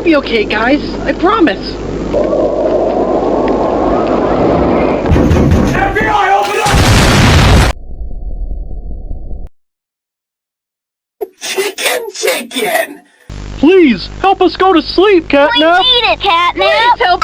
be okay, guys. I promise. FBI, open up! Chicken! Please, help us go to sleep, Catnap. We need it, Catnap! Please help!